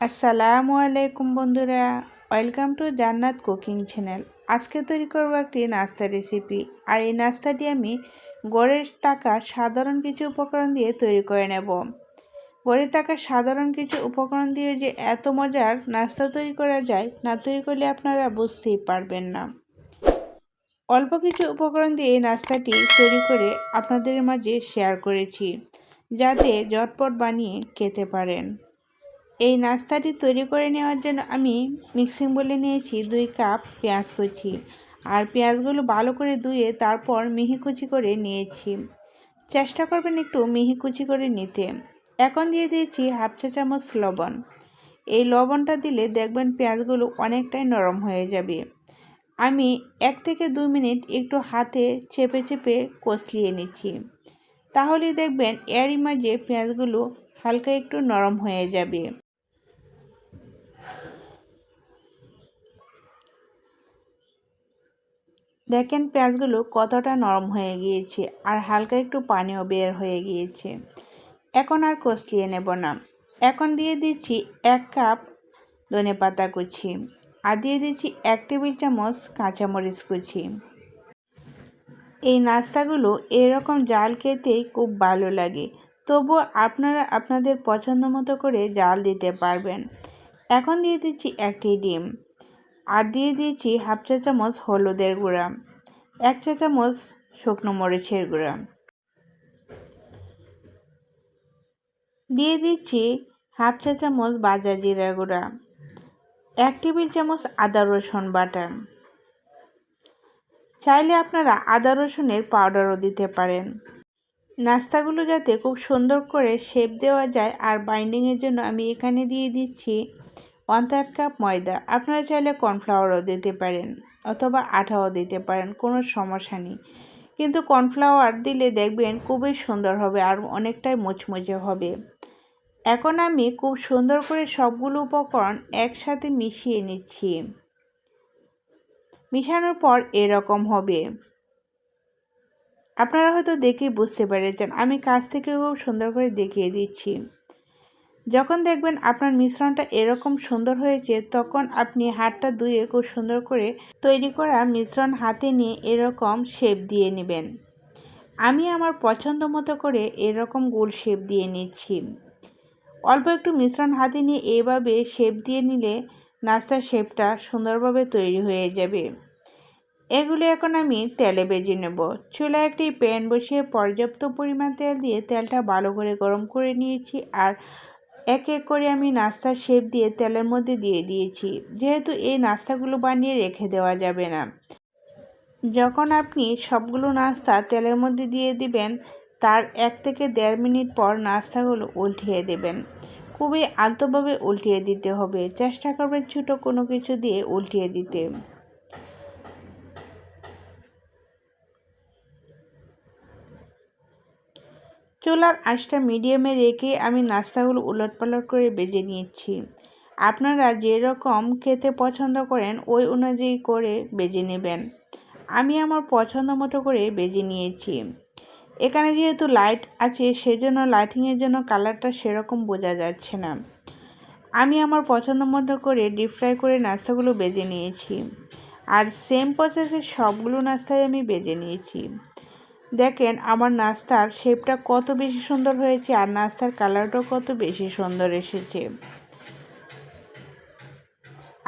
আসসালামু আলাইকুম বন্ধুরা, ওয়েলকাম টু জান্নাত কুকিং চ্যানেল। আজকে তৈরি করব একটি নাস্তা রেসিপি। আর এই নাস্তাটি আমি গড়ে থাকা সাধারণ কিছু উপকরণ দিয়ে তৈরি করে নেব। গড়ে থাকা সাধারণ কিছু উপকরণ দিয়ে যে এত মজার নাস্তা তৈরি করা যায়, না তৈরি করলে আপনারা বুঝতেই পারবেন না। অল্প কিছু উপকরণ দিয়ে এই নাস্তাটি তৈরি করে আপনাদের মাঝে শেয়ার করেছি, যাতে ঝটপট বানিয়ে খেতে পারেন। এই নাস্তাটি তৈরি করে নেওয়ার জন্য আমি মিক্সিং বলে নিয়েছি 2 কাপ পেঁয়াজ কুচি। আর পেঁয়াজগুলো ভালো করে ধুয়ে তারপর মিহি কুচি করে নিয়েছি। চেষ্টা করবেন একটু মিহি কুচি করে নিতে। এখন দিয়ে দিয়েছি হাফ চা চামচ লবণ। এই লবণটা দিলে দেখবেন পেঁয়াজগুলো অনেকটাই নরম হয়ে যাবে। আমি 1 থেকে 2 মিনিট একটু হাতে চেপে চেপে কষলিয়ে নিচ্ছি। তাহলেই দেখবেন এরই মাঝে পেঁয়াজগুলো হালকা একটু নরম হয়ে যাবে। দেখেন পেঁয়াজগুলো কতটা নরম হয়ে গিয়েছে আর হালকা একটু পানিও বের হয়ে গিয়েছে। এখন আর কষলিয়ে নেব না। এখন দিয়ে দিচ্ছি 1 কাপ ধনেপাতা কুচি আর দিয়ে দিচ্ছি 1 টেবিল চামচ কাঁচামরিচ কুচি। এই নাস্তাগুলো এরকম জাল খেতেই খুব ভালো লাগে, তবুও আপনারা আপনাদের পছন্দ মতো করে জাল দিতে পারবেন। এখন দিয়ে দিচ্ছি 1টি ডিম আর দিয়ে দিয়েছি হাফ চা চামচ হলুদের গুঁড়া, 1 চা চামচ শুকনো মরিচের গুঁড়া, দিয়ে দিচ্ছি হাফ চা চামচ ভাজা জিরা গুঁড়া, 1 টেবিল চামচ আদা রসুন বাটা। চাইলে আপনারা আদা রসুনের পাউডারও দিতে পারেন। নাস্তাগুলো যাতে খুব সুন্দর করে শেপ দেওয়া যায় আর বাইন্ডিংয়ের জন্য আমি এখানে দিয়ে দিচ্ছি 1/3 কাপ ময়দা। আপনারা চাইলে কর্নফ্লাওয়ারও দিতে পারেন অথবা আটাও দিতে পারেন, কোনো সমস্যা নেই। কিন্তু কর্নফ্লাওয়ার দিলে দেখবেন খুবই সুন্দর হবে আর অনেকটাই মুচমুচে হবে। এখন আমি খুব সুন্দর করে সবগুলো উপকরণ একসাথে মিশিয়ে নিচ্ছি। মিশানোর পর এরকম হবে। আপনারা হয়তো দেখেই বুঝতে পেরেছেন, আমি কাছ থেকে খুব সুন্দর করে দেখিয়ে দিচ্ছি। যখন দেখবেন আপনার মিশ্রণটা এরকম সুন্দর হয়েছে, তখন আপনি হাতটা ধুয়ে খুব সুন্দর করে তৈরি করা মিশ্রণ হাতে নিয়ে এরকম শেপ দিয়ে নেবেন। আমি আমার পছন্দ মতো করে এরকম গোল শেপ দিয়ে নিচ্ছি। অল্প একটু মিশ্রণ হাতে নিয়ে এভাবে শেপ দিয়ে নিলে নাস্তার শেপটা সুন্দরভাবে তৈরি হয়ে যাবে। এগুলো এখন আমি তেলে ভেজে নেব। চুলায় একটি প্যান বসিয়ে পর্যাপ্ত পরিমাণ তেল দিয়ে তেলটা ভালো করে গরম করে নিয়েছি আর এক এক করে আমি নাস্তার শেপ দিয়ে তেলের মধ্যে দিয়ে দিয়েছি। যেহেতু এই নাস্তাগুলো বানিয়ে রেখে দেওয়া যাবে না, যখন আপনি সবগুলো নাস্তা তেলের মধ্যে দিয়ে দিবেন, তার 1 থেকে 1.5 মিনিট পর নাস্তাগুলো উল্টিয়ে দেবেন। খুবই আলতোভাবে উল্টিয়ে দিতে হবে। চেষ্টা করবেন ছোটো কোনো কিছু দিয়ে উল্টিয়ে দিতে। চুলার আঁচটা মিডিয়ামে রেখে আমি নাস্তাগুলো উলটপালট করে ভেজে নিচ্ছি। আপনারা যেরকম খেতে পছন্দ করেন ওই অনুযায়ী করে ভেজে নেবেন। আমি আমার পছন্দ মতো করে ভেজে নিয়েছি। এখানে যেহেতু লাইট আছে, সেজন্য লাইটিংয়ের জন্য কালারটা সেরকম বোঝা যাচ্ছে না। আমি আমার পছন্দ মতো করে ডিপ ফ্রাই করে নাস্তাগুলো ভেজে নিয়েছি। আর সেম প্রসেসে সবগুলো নাস্তাই আমি ভেজে নিয়েছি। দেখেন আমার নাস্তার শেপটা কত বেশি সুন্দর হয়েছে আর নাস্তার কালারটাও কত বেশি সুন্দর এসেছে।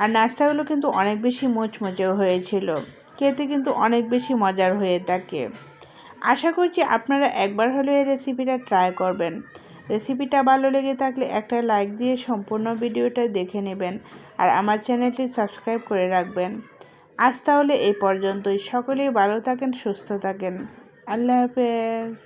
আর নাস্তাগুলো কিন্তু অনেক বেশি মুচমুচেও হয়েছিল, খেতে কিন্তু অনেক বেশি মজার হয়ে থাকে। আশা করছি আপনারা একবার হলেও এই রেসিপিটা ট্রাই করবেন। রেসিপিটা ভালো লেগে থাকলে একটা লাইক দিয়ে সম্পূর্ণ ভিডিওটা দেখে নেবেন আর আমার চ্যানেলটি সাবস্ক্রাইব করে রাখবেন। আজ তাহলে এই পর্যন্তই। সকলেই ভালো থাকেন, সুস্থ থাকেন। আল্লাহ হাফেজ।